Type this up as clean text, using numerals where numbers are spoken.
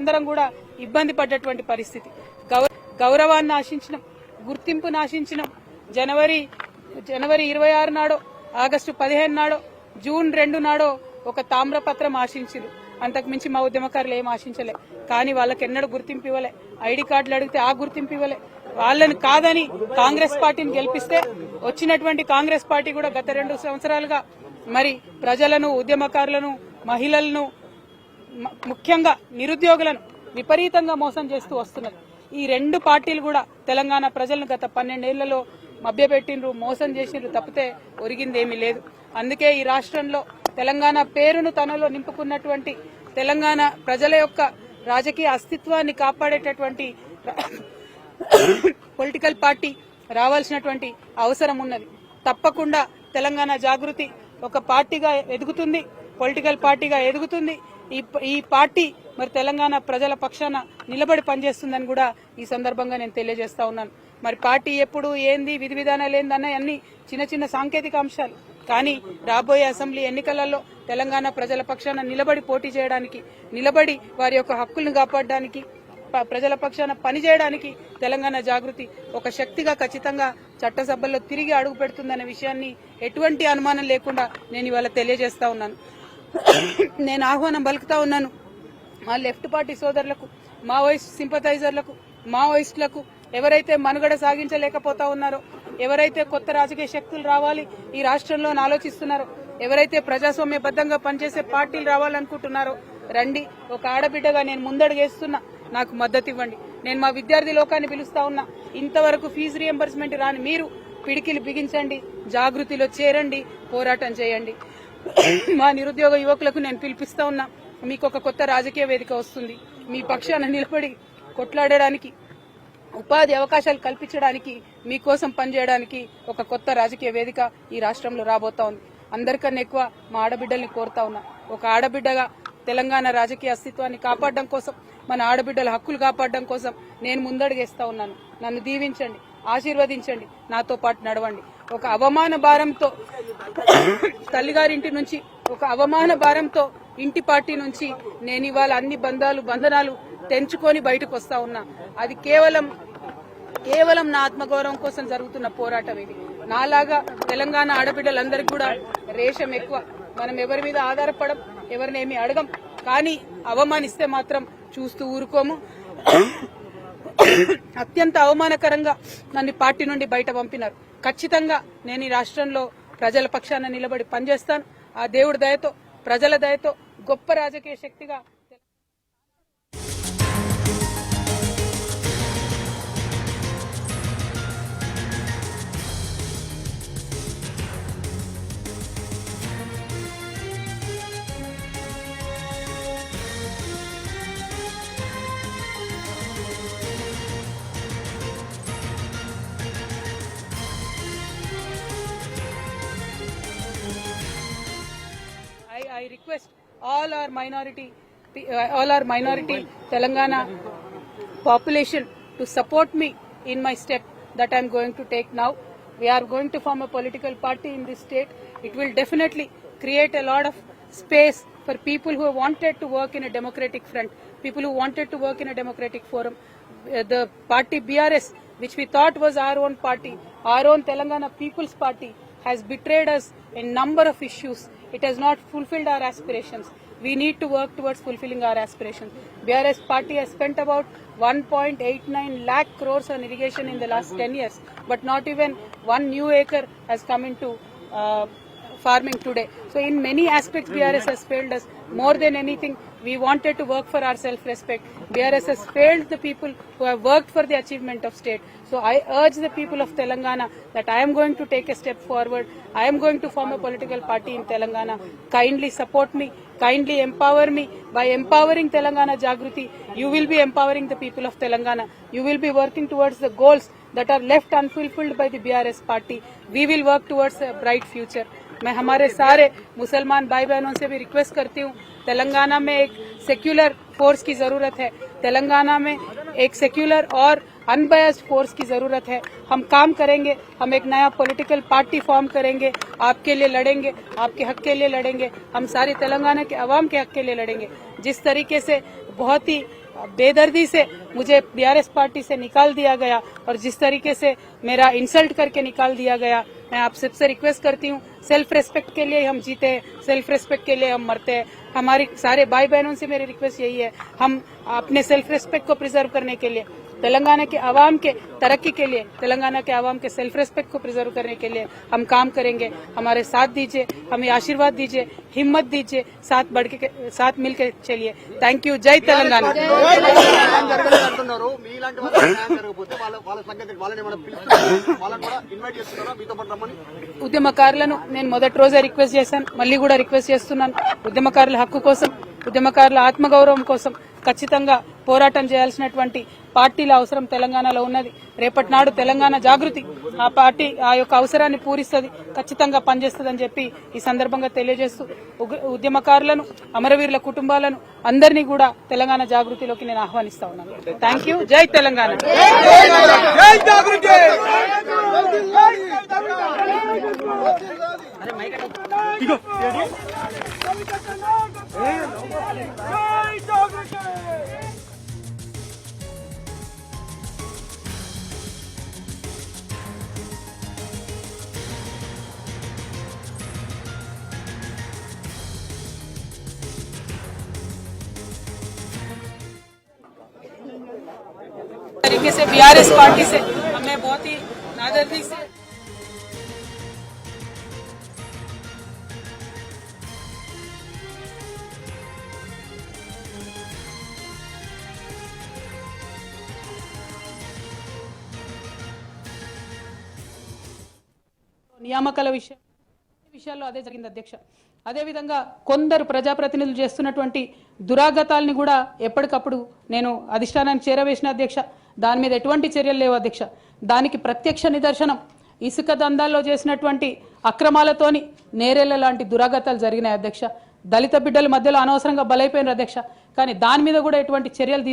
అందరం కూడా ఇబ్బంది పడ్డటువంటి పరిస్థితి. గౌరవాన్ని ఆశించినాం, గుర్తింపును ఆశించినాం. జనవరి 26 నాడో, ఆగస్టు 15 నాడో, జూన్ 2 నాడో ఒక తామ్రపత్రం ఆశించింది. అంతకు మించి మా ఉద్యమకారులు ఏం ఆశించలే. కానీ వాళ్ళకి ఎన్నడూ గుర్తింపు ఇవ్వలే. ఐడి కార్డులు అడిగితే ఆ గుర్తింపు ఇవ్వలే. వాళ్ళని కాదని కాంగ్రెస్ పార్టీని గెలిపిస్తే వచ్చినటువంటి కాంగ్రెస్ పార్టీ కూడా గత 2 సంవత్సరాలుగా మరి ప్రజలను, ఉద్యమకారులను, మహిళలను, ముఖ్యంగా నిరుద్యోగులను విపరీతంగా మోసం చేస్తూ వస్తున్నది. ఈ 2 పార్టీలు కూడా తెలంగాణ ప్రజలను గత 12 ఏళ్లలో మభ్యపెట్టిండ్రు, మోసం చేసిండ్రు తప్పితే ఒరిగిందేమీ లేదు. అందుకే ఈ రాష్ట్రంలో తెలంగాణ పేరును తనలో నింపుకున్నటువంటి తెలంగాణ ప్రజల యొక్క రాజకీయ అస్తిత్వాన్ని కాపాడేటటువంటి పొలిటికల్ పార్టీ రావాల్సినటువంటి అవసరం ఉన్నది. తప్పకుండా తెలంగాణ జాగృతి ఒక పార్టీగా ఎదుగుతుంది, పొలిటికల్ పార్టీగా ఎదుగుతుంది. ఈ పార్టీ మరి తెలంగాణ ప్రజల పక్షాన నిలబడి పనిచేస్తుందని కూడా ఈ సందర్భంగా నేను తెలియజేస్తా ఉన్నాను. మరి పార్టీ ఎప్పుడు ఏంది, విధి విధానాలు ఏందన్న అన్ని చిన్న చిన్న సాంకేతిక అంశాలు. కానీ రాబోయే అసెంబ్లీ ఎన్నికలలో తెలంగాణ ప్రజల పక్షాన నిలబడి పోటీ చేయడానికి, నిలబడి వారి యొక్క హక్కులను కాపాడడానికి, ప్రజల పక్షాన పనిచేయడానికి తెలంగాణ జాగృతి ఒక శక్తిగా ఖచ్చితంగా చట్టసభల్లో తిరిగి అడుగు పెడుతుందనే విషయాన్ని ఎటువంటి అనుమానం లేకుండా నేను ఇవాళ తెలియజేస్తా ఉన్నాను. నేను ఆహ్వానం పలుకుతా ఉన్నాను మా లెఫ్ట్ పార్టీ సోదరులకు, మావోయిస్ట్ సింపథైజర్లకు, మావోయిస్టులకు, ఎవరైతే మనుగడ సాగించలేకపోతా ఉన్నారో, ఎవరైతే కొత్త రాజకీయ శక్తులు రావాలి ఈ రాష్ట్రంలో ఆలోచిస్తున్నారో, ఎవరైతే ప్రజాస్వామ్యబద్ధంగా పనిచేసే పార్టీలు రావాలనుకుంటున్నారో రండి. ఒక ఆడబిడ్డగా నేను ముందడుగేస్తున్నా, నాకు మద్దతు ఇవ్వండి. నేను మా విద్యార్థి లోకాన్ని పిలుస్తా ఉన్నా. ఇంతవరకు ఫీజు రియంబర్స్మెంట్ రాని మీరు పిడికిలు బిగించండి, జాగృతిలో చేరండి, పోరాటం చేయండి. మా నిరుద్యోగ యువకులకు నేను పిలిపిస్తా ఉన్నా, మీకు ఒక కొత్త రాజకీయ వేదిక వస్తుంది. మీ పక్షాన నిలబడి కొట్లాడడానికి, ఉపాధి అవకాశాలు కల్పించడానికి, మీకోసం పనిచేయడానికి ఒక కొత్త రాజకీయ వేదిక ఈ రాష్ట్రంలో రాబోతా ఉంది. అందరికన్నా ఎక్కువ మా ఆడబిడ్డల్ని కోరుతా ఉన్నా. ఒక ఆడబిడ్డగా తెలంగాణ రాజకీయ అస్తిత్వాన్ని కాపాడడం కోసం, మన ఆడబిడ్డల హక్కులు కాపాడడం కోసం నేను ముందడుగేస్తా ఉన్నాను. నన్ను దీవించండి, ఆశీర్వదించండి, నాతో పాటు నడవండి. ఒక అవమాన భారంతో తల్లిగారింటి నుంచి, ఒక అవమాన భారంతో ఇంటి పార్టీ నుంచి నేను ఇవాళ అన్ని బంధనాలు తెంచుకొని బయటకు వస్తా ఉన్నా. అది కేవలం నా ఆత్మగౌరవం కోసం జరుగుతున్న పోరాటం ఇది. నాలాగా తెలంగాణ ఆడబిడ్డలందరికీ కూడా రేషం ఎక్కువ. మనం ఎవరి మీద ఆధారపడం, ఎవరినేమి అడగం. కానీ అవమానిస్తే మాత్రం చూస్తూ ఊరుకోము. అత్యంత అవమానకరంగా నన్ను పార్టీ నుండి బయట పంపినారు. ఖచ్చితంగా నేను ఈ రాష్ట్రంలో ప్రజల పక్షాన నిలబడి పనిచేస్తాను. ఆ దేవుడి దయతో, ప్రజల దయతో గొప్ప రాజకీయ శక్తిగా I request all our minority Telangana population to support me in my step that I am going to take now. We are going to form a political party in this state. It will definitely create a lot of space for people who wanted to work in a democratic front, people who wanted to work in a democratic forum. The party BRS, which we thought was our own party, our own Telangana People's Party, has betrayed us in number of issues. It has not fulfilled our aspirations. We need to work towards fulfilling our aspirations. BRS party has spent about 1.89 lakh crores on irrigation in the last 10 years, but not even one new acre has come into farming today. So in many aspects BRS has failed us. More than anything, we wanted to work for our self-respect. BRS has failed the people who have worked for the achievement of state. So I urge the people of Telangana that I am going to take a step forward. I am going to form a political party in Telangana. Kindly support me. Kindly empower me. By empowering Telangana Jagruti, you will be empowering the people of Telangana. You will be working towards the goals that are left unfulfilled by the BRS party. We will work towards a bright future. मैं हमारे सारे मुसलमान भाई बहनों से भी request करती हूँ, तेलंगाना में एक सेक्युलर फोर्स की जरूरत है. तेलंगाना में एक सेक्युलर और अनबयास्ड फोर्स की जरूरत है. हम काम करेंगे, हम एक नया पॉलिटिकल पार्टी फॉर्म करेंगे, आपके लिए लड़ेंगे, आपके हक के लिए लड़ेंगे, हम सारी तेलंगाना के अवाम के हक के लिए लड़ेंगे. जिस तरीके से बहुत ही बेदर्दी से मुझे बीआरएस पार्टी से निकाल दिया गया और जिस तरीके से मेरा इंसल्ट करके निकाल दिया गया, मैं आप सबसे रिक्वेस्ट करती हूँ, सेल्फ रेस्पेक्ट के लिए हम जीते हैं, सेल्फ रेस्पेक्ट के लिए हम मरते हैं। हमारी सारे भाई बहनों से मेरी रिक्वेस्ट यही है, हम अपने सेल्फ रेस्पेक्ट को प्रिजर्व करने के लिए, तेलंगाना के आवाम के तरक्की के लिए, तेलंगाना के आवाम के सेल्फ रेस्पेक्ट को प्रिजर्व करने के लिए हम काम करेंगे। हमारे साथ दीजिए, हमें आशीर्वाद दीजिए, हिम्मत दीजिए, साथ मिलकर चलिए। Thank you. जय तेलंगाना। ఉద్యమకారులను నేను మొదటి రోజే రిక్వెస్ట్ చేశాను, మళ్ళీ కూడా రిక్వెస్ట్ చేస్తున్నాను. ఉద్యమకారుల హక్కు కోసం, ఉద్యమకారుల ఆత్మగౌరవం కోసం ఖచ్చితంగా పోరాటం చేయాల్సినటువంటి పార్టీల అవసరం తెలంగాణలో ఉన్నది. రేపటి నాడు తెలంగాణ జాగృతి ఆ పార్టీ ఆ యొక్క అవసరాన్ని పూరిస్తుంది, ఖచ్చితంగా పనిచేస్తుందని చెప్పి ఈ సందర్భంగా తెలియజేస్తూ ఉద్యమకారులను, అమరవీరుల కుటుంబాలను అందరినీ కూడా తెలంగాణ జాగృతిలోకి నేను ఆహ్వానిస్తా ఉన్నాను. Thank you. జై తెలంగాణ. तरीके से बीआरएस पार्टी से हमें बहुत ही नादरदी से నియామకాల విషయాల్లో అదే జరిగింది అధ్యక్ష. అదేవిధంగా కొందరు ప్రజాప్రతినిధులు చేస్తున్నటువంటి దురాగతాలని కూడా ఎప్పటికప్పుడు నేను అధిష్టానానికి చేరవేసిన అధ్యక్ష. దాని మీద ఎటువంటి చర్యలు లేవు అధ్యక్ష. దానికి ప్రత్యక్ష నిదర్శనం ఇసుక దందాల్లో చేసినటువంటి అక్రమాలతోని నేరేళ్ల లాంటి దురాగతాలు జరిగినాయి అధ్యక్ష. దళిత బిడ్డల మధ్యలో అనవసరంగా బలైపోయినారు అధ్యక్ష. కానీ దాని మీద కూడా ఎటువంటి చర్యలు